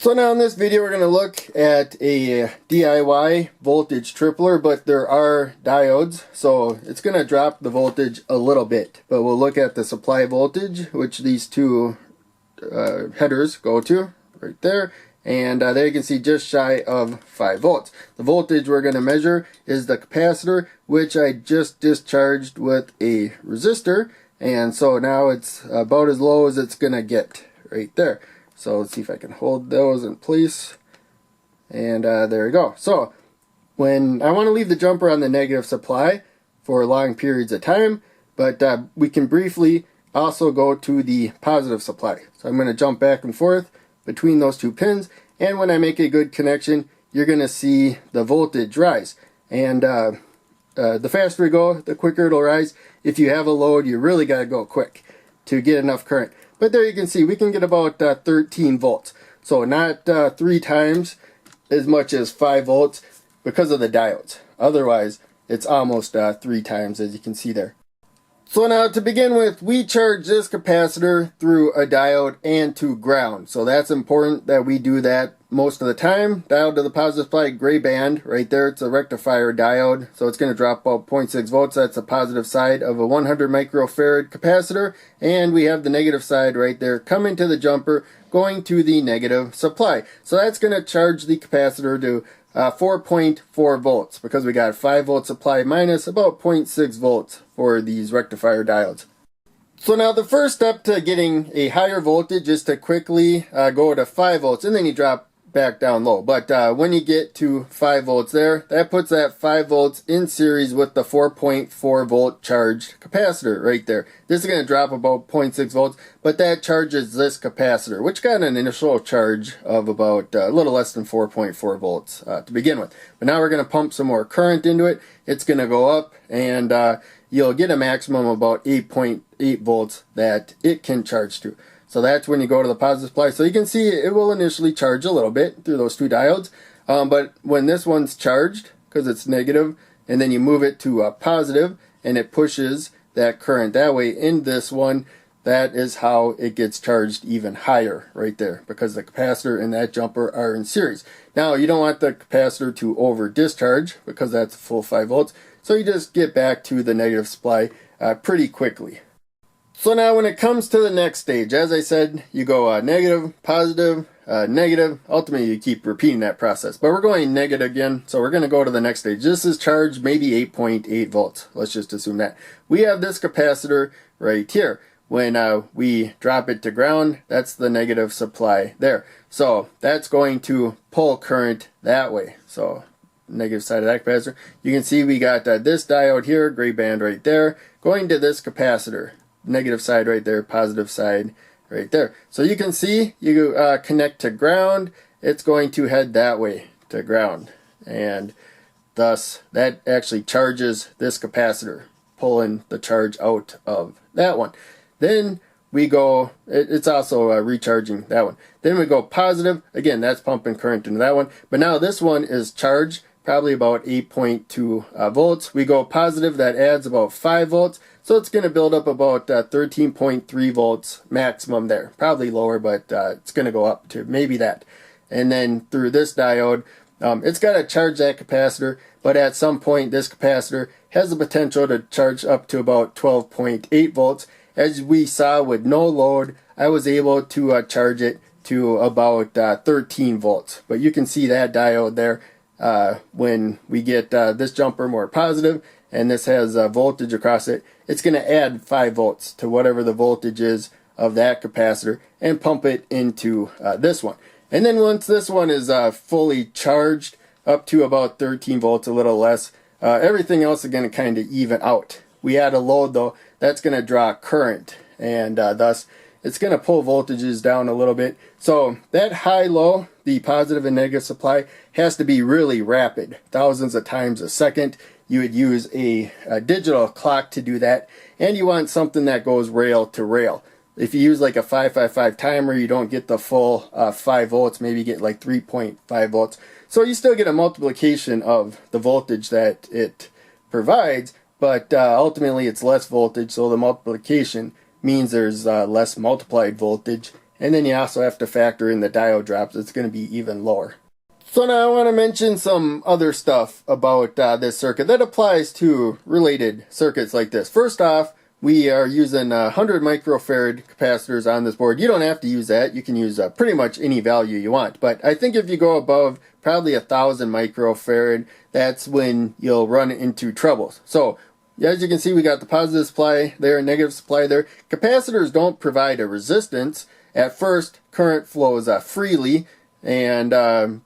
So now in this video we're going to look at a DIY voltage tripler, but there are diodes, so it's going to drop the voltage a little bit. But we'll look at the supply voltage, which these two headers go to, right there. And there you can see just shy of 5 volts. The voltage we're going to measure is the capacitor, which I just discharged with a resistor. And so now it's about as low as it's going to get right there. So let's see if I can hold those in place. And there we go. So when I want to leave the jumper on the negative supply for long periods of time, but we can briefly also go to the positive supply. So I'm going to jump back and forth between those two pins, and when I make a good connection, you're going to see the voltage rise. And the faster we go, the quicker it'll rise. If you have a load, you really got to go quick to get enough current. But there you can see we can get about 13 volts. So not 3 times as much as 5 volts because of the diodes. Otherwise, it's almost 3 times, as you can see there. So now to begin with, we charge this capacitor through a diode and to ground. So that's important that we do that most of the time. Diode to the positive supply, gray band right there. It's a rectifier diode. So it's going to drop about 0.6 volts. That's the positive side of a 100 microfarad capacitor. And we have the negative side right there coming to the jumper, going to the negative supply. So that's going to charge the capacitor to 4.4 volts because we got a 5 volt supply minus about 0.6 volts for these rectifier diodes. So now the first step to getting a higher voltage is to quickly go to 5 volts, and then you drop back down low. But when you get to 5 volts there, that puts that 5 volts in series with the 4.4 volt charged capacitor right there. This is going to drop about 0.6 volts, but that charges this capacitor, which got an initial charge of about a little less than 4.4 volts to begin with. But now we're going to pump some more current into it. It's going to go up, and you'll get a maximum of about 8.8 volts that it can charge to. So that's when you go to the positive supply. So you can see it will initially charge a little bit through those two diodes. But when this one's charged, because it's negative, and then you move it to a positive, and it pushes that current that way in this one, that is how it gets charged even higher right there, because the capacitor and that jumper are in series. Now, you don't want the capacitor to over discharge, because that's a full 5 volts. So you just get back to the negative supply pretty quickly. So now when it comes to the next stage, as I said, you go negative, positive, negative. Ultimately, you keep repeating that process. But we're going negative again, so we're going to go to the next stage. This is charged maybe 8.8 volts. Let's just assume that. We have this capacitor right here. When we drop it to ground, that's the negative supply there. So that's going to pull current that way. So negative side of that capacitor. You can see we got this diode here, gray band right there, going to this capacitor. Negative side right there, positive side right there. So you can see you connect to ground, it's going to head that way to ground, and thus that actually charges this capacitor, pulling the charge out of that one. Then we go, it's also recharging that one. Then we go positive, again that's pumping current into that one, but now this one is charged probably about 8.2 volts. We go positive, that adds about 5 volts. So it's going to build up about 13.3 volts maximum there. Probably lower, but it's going to go up to maybe that. And then through this diode, it's got to charge that capacitor, but at some point this capacitor has the potential to charge up to about 12.8 volts. As we saw with no load, I was able to charge it to about 13 volts. But you can see that diode there. When we get this jumper more positive and this has voltage across it, it's going to add 5 volts to whatever the voltage is of that capacitor and pump it into this one. And then once this one is fully charged up to about 13 volts, a little less, everything else is going to kind of even out. We add a load though, that's going to draw current, and thus it's going to pull voltages down a little bit. So that high-low, the positive and negative supply, has to be really rapid, thousands of times a second. You would use a digital clock to do that, and you want something that goes rail to rail. If you use like a 555 timer, you don't get the full 5 volts, maybe you get like 3.5 volts. So you still get a multiplication of the voltage that it provides, but ultimately it's less voltage, so the multiplication means there's less multiplied voltage, And then you also have to factor in the diode drops. It's going to be even lower. So now I want to mention some other stuff about this circuit that applies to related circuits like this. First off, we are using 100 microfarad capacitors on this board. You don't have to use that. You can use pretty much any value you want. But I think if you go above probably 1,000 microfarad, that's when you'll run into troubles. So as you can see, we got the positive supply there, negative supply there. Capacitors don't provide a resistance. At first, current flows freely. And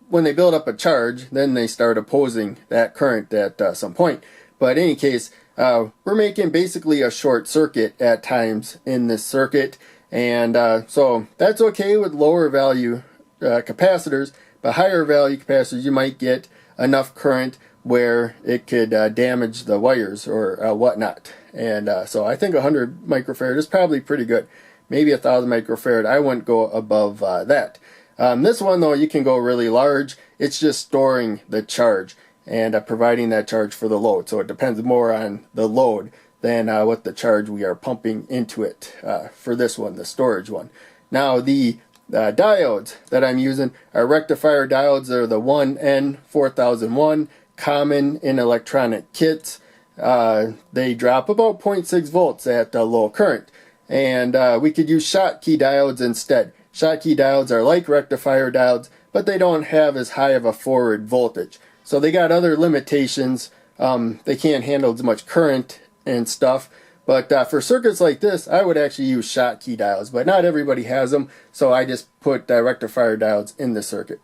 when they build up a charge, then they start opposing that current at some point. But in any case, we're making basically a short circuit at times in this circuit. And so that's okay with lower value capacitors, but higher value capacitors, you might get enough current where it could damage the wires or whatnot. And so I think 100 microfarad is probably pretty good. Maybe 1,000 microfarad, I wouldn't go above that. This one though, you can go really large. It's just storing the charge and providing that charge for the load. So it depends more on the load than what the charge we are pumping into it for this one, the storage one. Now the diodes that I'm using are rectifier diodes. They're the 1N4001, common in electronic kits. They drop about 0.6 volts at low current. And we could use Schottky diodes instead. Schottky diodes are like rectifier diodes, but they don't have as high of a forward voltage. So they got other limitations. They can't handle as much current and stuff. But for circuits like this, I would actually use Schottky diodes. But not everybody has them, so I just put rectifier diodes in the circuit.